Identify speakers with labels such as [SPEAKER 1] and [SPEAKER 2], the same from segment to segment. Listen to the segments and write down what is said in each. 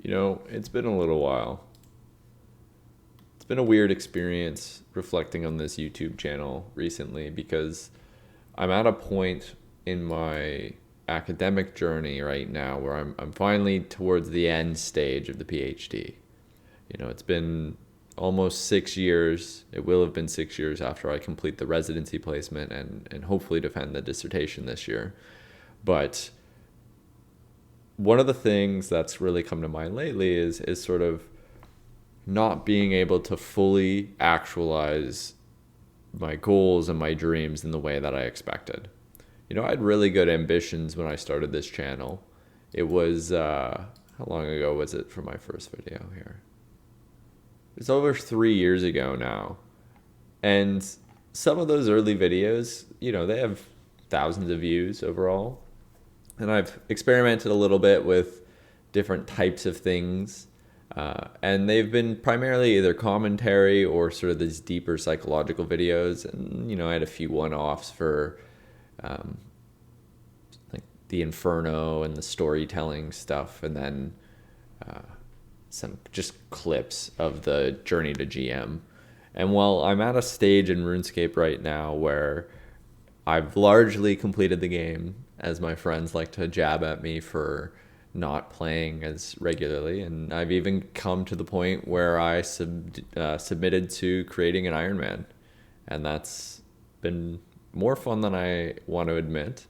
[SPEAKER 1] It's been a little while. It's been a weird experience reflecting on this YouTube channel recently because I'm at a point in my academic journey right now where I'm finally towards the end stage of the PhD. It's been almost 6 years. It will have been 6 years after I complete the residency placement and hopefully defend the dissertation this year. But one of the things that's really come to mind lately is sort of not being able to fully actualize my goals and my dreams in the way that I expected. I had really good ambitions when I started this channel. It was, how long ago was it for my first video here? It's over 3 years ago now. And some of those early videos, they have thousands of views overall. And I've experimented a little bit with different types of things. And they've been primarily either commentary or sort of these deeper psychological videos. And, I had a few one-offs for like the Inferno and the storytelling stuff. And then some just clips of the journey to GM. And while I'm at a stage in RuneScape right now where I've largely completed the game, as my friends like to jab at me for not playing as regularly, and I've even come to the point where I submitted to creating an Iron Man, and that's been more fun than I want to admit.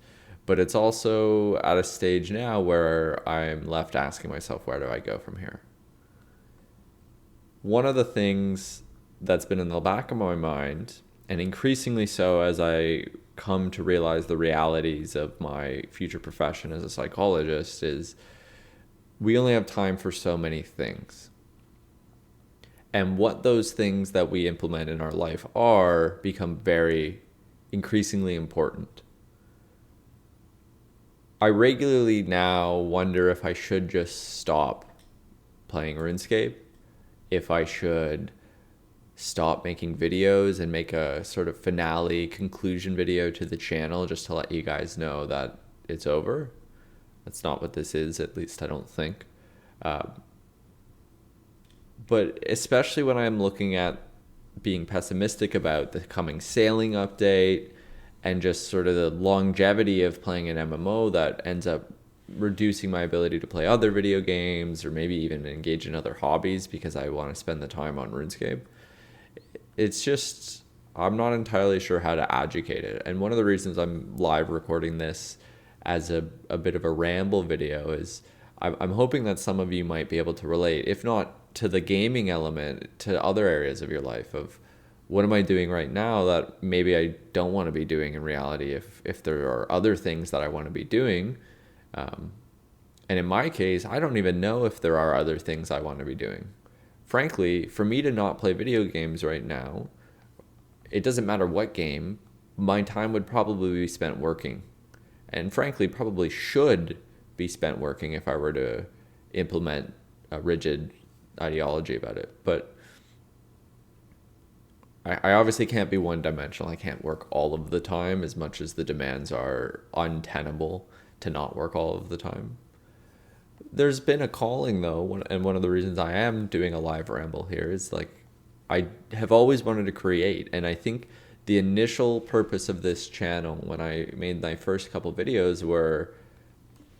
[SPEAKER 1] But it's also at a stage now where I'm left asking myself, where do I go from here? One of the things that's been in the back of my mind, and increasingly so as I come to realize the realities of my future profession as a psychologist, is we only have time for so many things. And what those things that we implement in our life are become very increasingly important. I regularly now wonder if I should just stop playing RuneScape, if I should stop making videos and make a sort of finale conclusion video to the channel just to let you guys know that it's over. That's not what this is, at least I don't think. But especially when I'm looking at being pessimistic about the coming sailing update and just sort of the longevity of playing an MMO that ends up reducing my ability to play other video games or maybe even engage in other hobbies because I want to spend the time on RuneScape. It's just, I'm not entirely sure how to adjudicate it. And one of the reasons I'm live recording this as a bit of a ramble video is I'm hoping that some of you might be able to relate, if not to the gaming element, to other areas of your life of what am I doing right now that maybe I don't want to be doing in reality if there are other things that I want to be doing. And in my case, I don't even know if there are other things I want to be doing. Frankly, for me to not play video games right now, it doesn't matter what game, my time would probably be spent working. And frankly, probably should be spent working if I were to implement a rigid ideology about it. But I obviously can't be one-dimensional. I can't work all of the time as much as the demands are untenable to not work all of the time. There's been a calling though, and one of the reasons I am doing a live ramble here is like I have always wanted to create, and I think the initial purpose of this channel when I made my first couple videos were,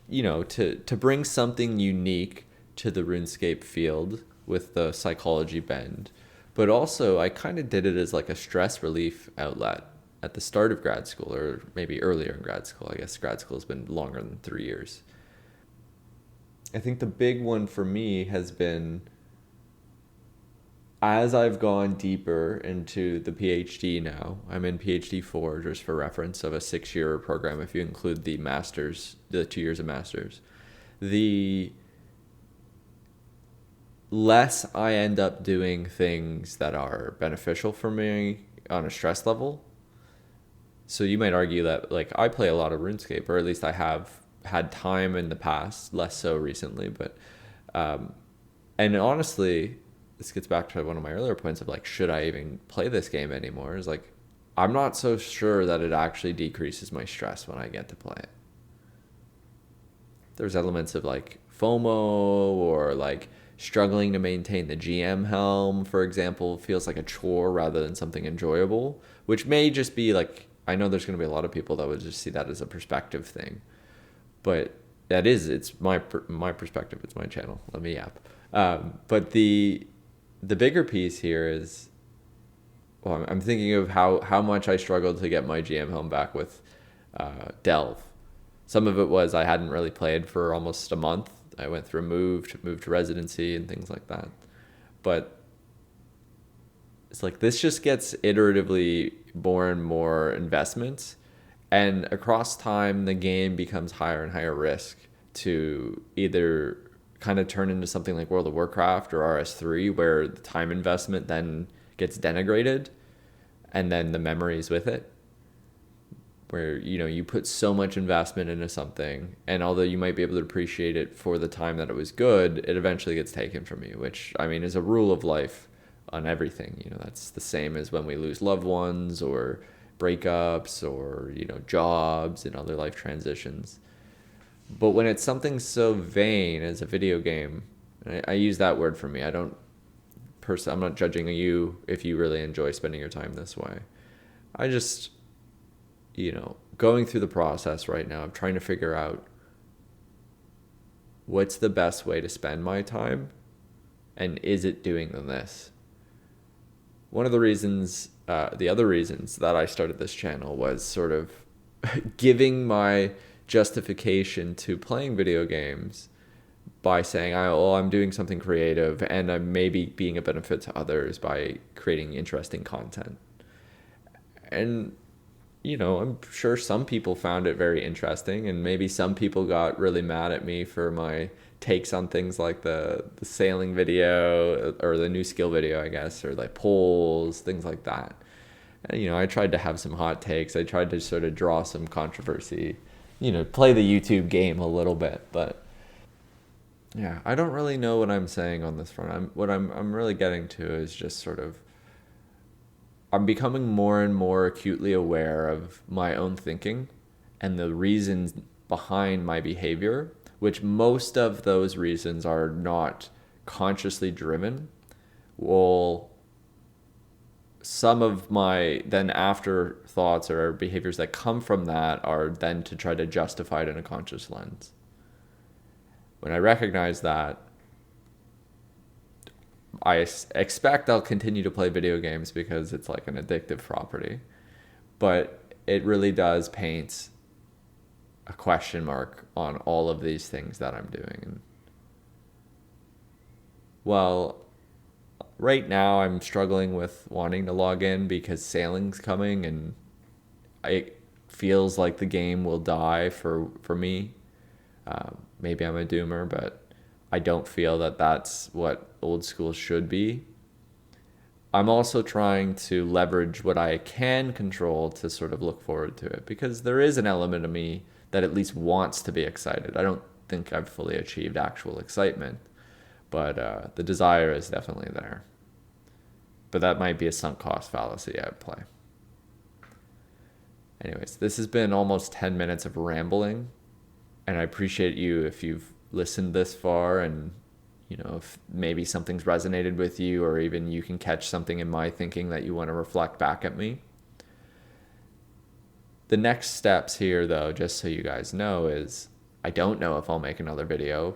[SPEAKER 1] to bring something unique to the RuneScape field with the psychology bend, but also I kind of did it as like a stress relief outlet at the start of grad school, or maybe earlier in grad school. I guess grad school has been longer than 3 years. I think the big one for me has been, as I've gone deeper into the PhD now, I'm in PhD 4, just for reference, of a 6-year program if you include the master's, the 2 years of master's. The less I end up doing things that are beneficial for me on a stress level. So you might argue that like I play a lot of RuneScape, or at least I have had time in the past, less so recently, but and honestly, this gets back to one of my earlier points of like, should I even play this game anymore? Is like, I'm not so sure that it actually decreases my stress when I get to play it. There's elements of like FOMO, or like struggling to maintain the GM helm, for example, feels like a chore rather than something enjoyable, which may just be like, I know there's going to be a lot of people that would just see that as a perspective thing, but it's my perspective. It's my channel. Let me yap. But the bigger piece here is, well, I'm thinking of how much I struggled to get my GM helm back with Delve. Some of it was I hadn't really played for almost a month. I went through a moved to residency and things like that. But it's like this just gets iteratively more and more investments, and across time the game becomes higher and higher risk to either kind of turn into something like World of Warcraft or RS3, where the time investment then gets denigrated and then the memories with it, where you put so much investment into something, and although you might be able to appreciate it for the time that it was good, it eventually gets taken from you, which I mean is a rule of life on everything. That's the same as when we lose loved ones or breakups or jobs and other life transitions. But when it's something so vain as a video game, and I use that word for me, I'm not judging you if you really enjoy spending your time this way. I just going through the process right now of trying to figure out what's the best way to spend my time, and is it doing this? One of the reasons, the other reasons that I started this channel was sort of giving my justification to playing video games by saying, I'm doing something creative and I'm maybe being a benefit to others by creating interesting content. And I'm sure some people found it very interesting, and maybe some people got really mad at me for my takes on things like the sailing video or the new skill video, I guess, or like polls, things like that. And, I tried to have some hot takes. I tried to sort of draw some controversy, play the YouTube game a little bit. But yeah, I don't really know what I'm saying on this front. What I'm really getting to is just sort of, I'm becoming more and more acutely aware of my own thinking and the reasons behind my behavior, which most of those reasons are not consciously driven. Well, some of my then afterthoughts or behaviors that come from that are then to try to justify it in a conscious lens. When I recognize that, I expect I'll continue to play video games because it's like an addictive property. But it really does paint a question mark on all of these things that I'm doing. Well, right now I'm struggling with wanting to log in because sailing's coming, and it feels like the game will die for me. Maybe I'm a doomer, but I don't feel that that's what old school should be. I'm also trying to leverage what I can control to sort of look forward to it, because there is an element of me that at least wants to be excited. I don't think I've fully achieved actual excitement, but the desire is definitely there. But that might be a sunk cost fallacy at play. Anyways, this has been almost 10 minutes of rambling, and I appreciate you if you've listened this far, and if maybe something's resonated with you, or even you can catch something in my thinking that you want to reflect back at me. The next steps here, though, just so you guys know, is I don't know if I'll make another video.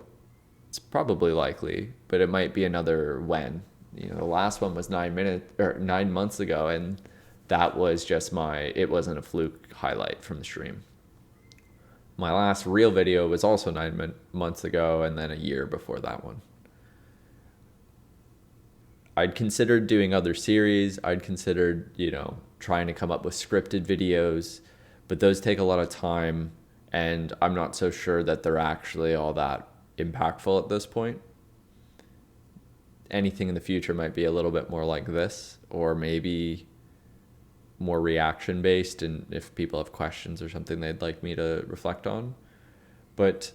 [SPEAKER 1] It's probably likely, but it might be another when. The last one was 9 months ago, and that was just it wasn't a fluke highlight from the stream. My last real video was also 9 months ago, and then a year before that one. I'd considered doing other series. I'd considered, trying to come up with scripted videos, but those take a lot of time, and I'm not so sure that they're actually all that impactful at this point. Anything in the future might be a little bit more like this, or maybe more reaction based, and if people have questions or something they'd like me to reflect on. But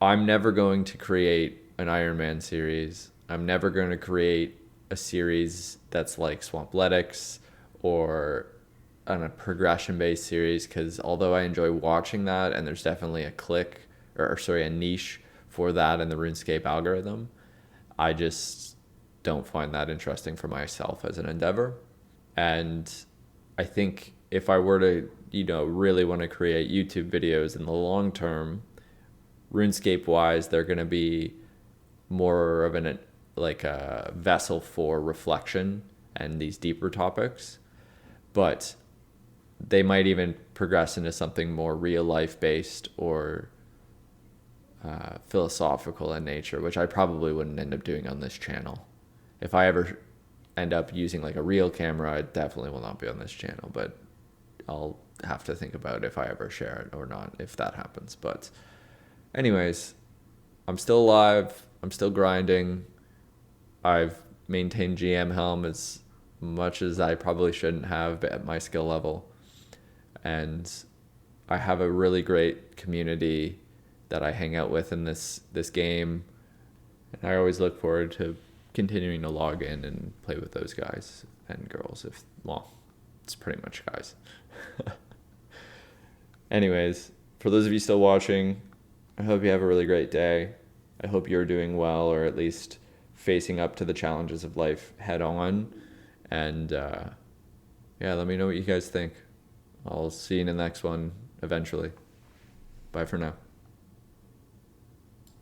[SPEAKER 1] I'm never going to create an Iron Man series. I'm never going to create a series that's like Swampletics or on a progression based series, because although I enjoy watching that, and there's definitely a niche for that in the RuneScape algorithm. I just don't find that interesting for myself as an endeavor. And I think if I were to, really want to create YouTube videos in the long term, RuneScape wise, they're going to be more of like a vessel for reflection and these deeper topics. But they might even progress into something more real life based or philosophical in nature, which I probably wouldn't end up doing on this channel. If I ever end up using like a real camera, I definitely will not be on this channel, but I'll have to think about if I ever share it or not, if that happens. But anyways, I'm still alive. I'm still grinding. I've maintained GM Helm as much as I probably shouldn't have at my skill level. And I have a really great community that I hang out with in this game. And I always look forward to continuing to log in and play with those guys and girls. It's pretty much guys. Anyways, for those of you still watching, I hope you have a really great day. I hope you're doing well, or at least facing up to the challenges of life head on. And let me know what you guys think. I'll see you in the next one eventually. Bye for now.